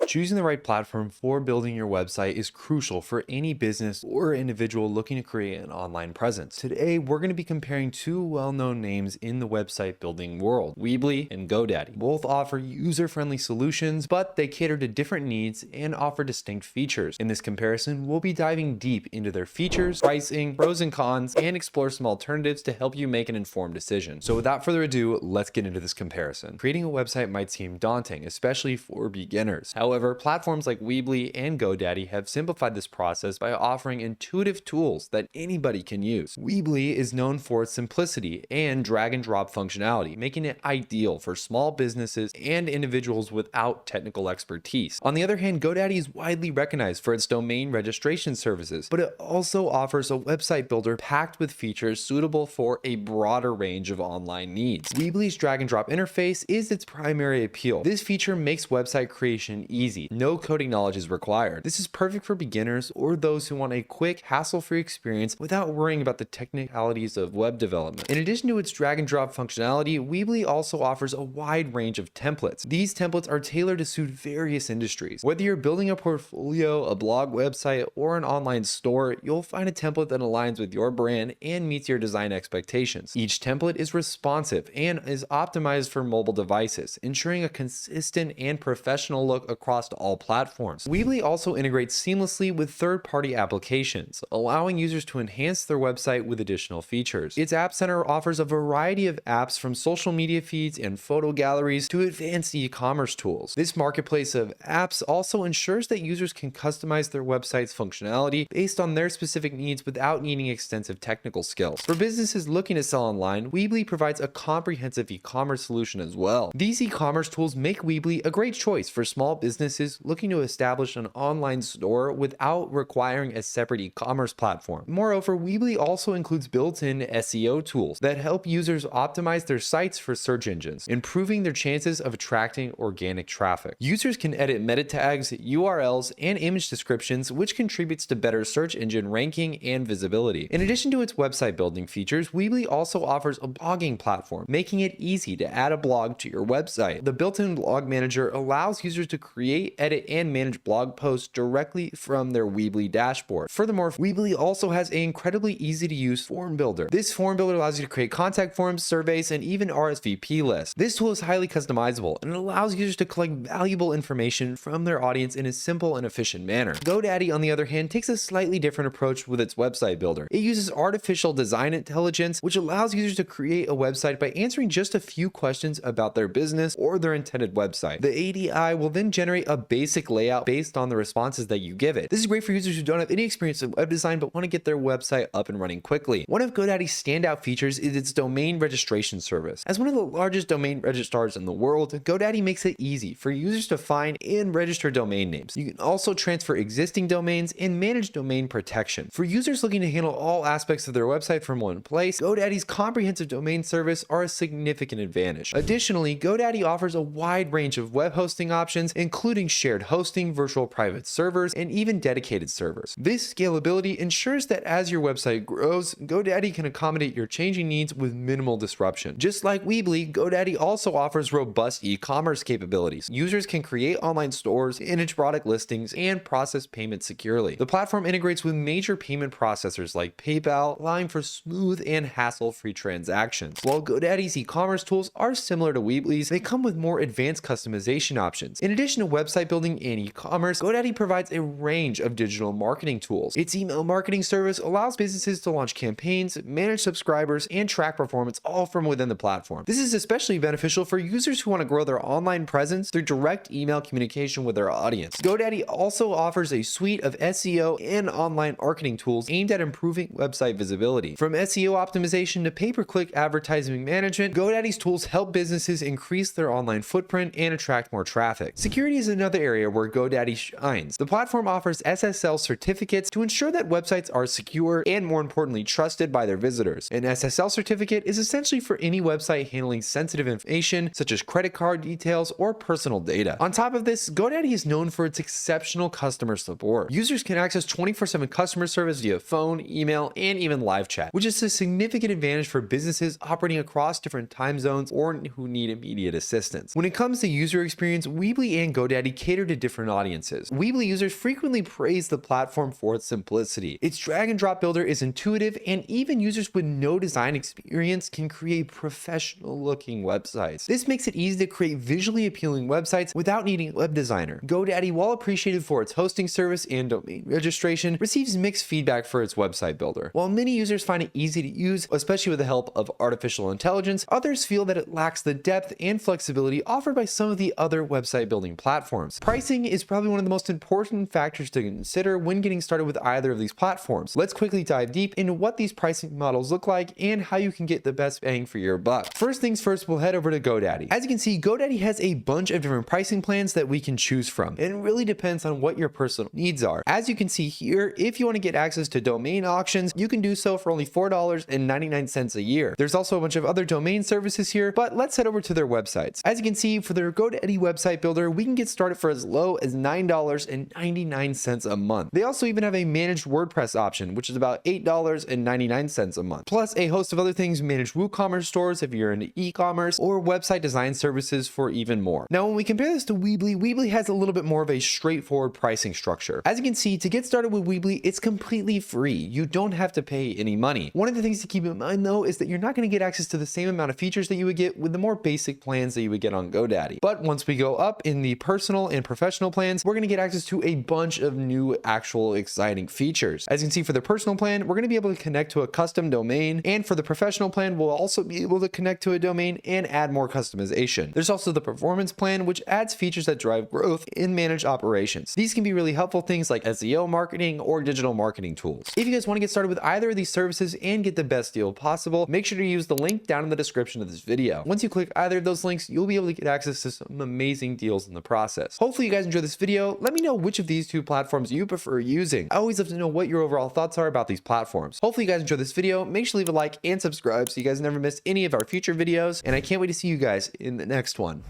Choosing the right platform for building your website is crucial for any business or individual looking to create an online presence. Today, we're going to be comparing two well-known names in the website building world, Weebly and GoDaddy. Both offer user-friendly solutions, but they cater to different needs and offer distinct features. In this comparison, we'll be diving deep into their features, pricing, pros and cons, and explore some alternatives to help you make an informed decision. So without further ado, let's get into this comparison. Creating a website might seem daunting, especially for beginners. However, platforms like Weebly and GoDaddy have simplified this process by offering intuitive tools that anybody can use. Weebly is known for its simplicity and drag and drop functionality, making it ideal for small businesses and individuals without technical expertise. On the other hand, GoDaddy is widely recognized for its domain registration services, but it also offers a website builder packed with features suitable for a broader range of online needs. Weebly's drag and drop interface is its primary appeal. This feature makes website creation easy. No coding knowledge is required. This is perfect for beginners or those who want a quick, hassle-free experience without worrying about the technicalities of web development. In addition to its drag and drop functionality, Weebly also offers a wide range of templates. These templates are tailored to suit various industries. Whether you're building a portfolio, a blog website, or an online store, you'll find a template that aligns with your brand and meets your design expectations. Each template is responsive and is optimized for mobile devices, ensuring a consistent and professional look across all platforms. Weebly also integrates seamlessly with third-party applications, allowing users to enhance their website with additional features. Its App Center offers a variety of apps from social media feeds and photo galleries to advanced e-commerce tools. This marketplace of apps also ensures that users can customize their website's functionality based on their specific needs without needing extensive technical skills. For businesses looking to sell online, Weebly provides a comprehensive e-commerce solution as well. These e-commerce tools make Weebly a great choice for small businesses looking to establish an online store without requiring a separate e-commerce platform. Moreover, Weebly also includes built-in SEO tools that help users optimize their sites for search engines, improving their chances of attracting organic traffic. Users can edit meta tags, URLs, and image descriptions, which contributes to better search engine ranking and visibility. In addition to its website building features, Weebly also offers a blogging platform, making it easy to add a blog to your website. The built-in blog manager allows users to create, edit, and manage blog posts directly from their Weebly dashboard. Furthermore, Weebly also has an incredibly easy-to-use form builder. This form builder allows you to create contact forms, surveys, and even RSVP lists. This tool is highly customizable and it allows users to collect valuable information from their audience in a simple and efficient manner. GoDaddy, on the other hand, takes a slightly different approach with its website builder. It uses artificial design intelligence, which allows users to create a website by answering just a few questions about their business or their intended website. The ADI will then generate a basic layout based on the responses that you give it. This is great for users who don't have any experience in web design but want to get their website up and running quickly. One of GoDaddy's standout features is its domain registration service. As one of the largest domain registrars in the world, GoDaddy makes it easy for users to find and register domain names. You can also transfer existing domains and manage domain protection. For users looking to handle all aspects of their website from one place, GoDaddy's comprehensive domain service are a significant advantage. Additionally, GoDaddy offers a wide range of web hosting options, including shared hosting, virtual private servers, and even dedicated servers. This scalability ensures that as your website grows, GoDaddy can accommodate your changing needs with minimal disruption. Just like Weebly, GoDaddy also offers robust e-commerce capabilities. Users can create online stores, manage product listings, and process payments securely. The platform integrates with major payment processors like PayPal, allowing for smooth and hassle-free transactions. While GoDaddy's e-commerce tools are similar to Weebly's, they come with more advanced customization options. In addition to website building and e-commerce, GoDaddy provides a range of digital marketing tools. Its email marketing service allows businesses to launch campaigns, manage subscribers, and track performance all from within the platform. This is especially beneficial for users who want to grow their online presence through direct email communication with their audience. GoDaddy also offers a suite of SEO and online marketing tools aimed at improving website visibility. From SEO optimization to pay-per-click advertising management, GoDaddy's tools help businesses increase their online footprint and attract more traffic. Security is another area where GoDaddy shines. The platform offers SSL certificates to ensure that websites are secure and, more importantly, trusted by their visitors. An SSL certificate is essentially for any website handling sensitive information such as credit card details or personal data. On top of this, GoDaddy is known for its exceptional customer support. Users can access 24/7 customer service via phone, email, and even live chat, which is a significant advantage for businesses operating across different time zones or who need immediate assistance. When it comes to user experience, Weebly and GoDaddy GoDaddy cater to different audiences. Weebly users frequently praise the platform for its simplicity. Its drag and drop builder is intuitive, and even users with no design experience can create professional looking websites. This makes it easy to create visually appealing websites without needing a web designer. GoDaddy, while appreciated for its hosting service and domain registration, receives mixed feedback for its website builder. While many users find it easy to use, especially with the help of artificial intelligence, others feel that it lacks the depth and flexibility offered by some of the other website building platforms. Pricing is probably one of the most important factors to consider when getting started with either of these platforms. Let's quickly dive deep into what these pricing models look like and how you can get the best bang for your buck. First things first, we'll head over to GoDaddy. As you can see, GoDaddy has a bunch of different pricing plans that we can choose from. It really depends on what your personal needs are. As you can see here, if you want to get access to domain auctions, you can do so for only $4.99 a year. There's also a bunch of other domain services here, but let's head over to their websites. As you can see, for their GoDaddy website builder, we can get started for as low as $9.99 a month. They also even have a managed WordPress option, which is about $8.99 a month, plus a host of other things, managed WooCommerce stores if you're into e-commerce, or website design services for even more. Now, when we compare this to Weebly, Weebly has a little bit more of a straightforward pricing structure. As you can see, to get started with Weebly, it's completely free. You don't have to pay any money. One of the things to keep in mind though is that you're not going to get access to the same amount of features that you would get with the more basic plans that you would get on GoDaddy. But once we go up in the personal and professional plans, we're going to get access to a bunch of new actual exciting features. As you can see, for the personal plan, we're going to be able to connect to a custom domain, and for the professional plan, we'll also be able to connect to a domain and add more customization. There's also the performance plan, which adds features that drive growth in managed operations. These can be really helpful things like SEO marketing or digital marketing tools. If you guys want to get started with either of these services and get the best deal possible, make sure to use the link down in the description of this video. Once you click either of those links, you'll be able to get access to some amazing deals in the process. Hopefully you guys enjoyed this video. Let me know which of these two platforms you prefer using. I always love to know what your overall thoughts are about these platforms. Hopefully you guys enjoyed this video. Make sure to leave a like and subscribe so you guys never miss any of our future videos, and I can't wait to see you guys in the next one.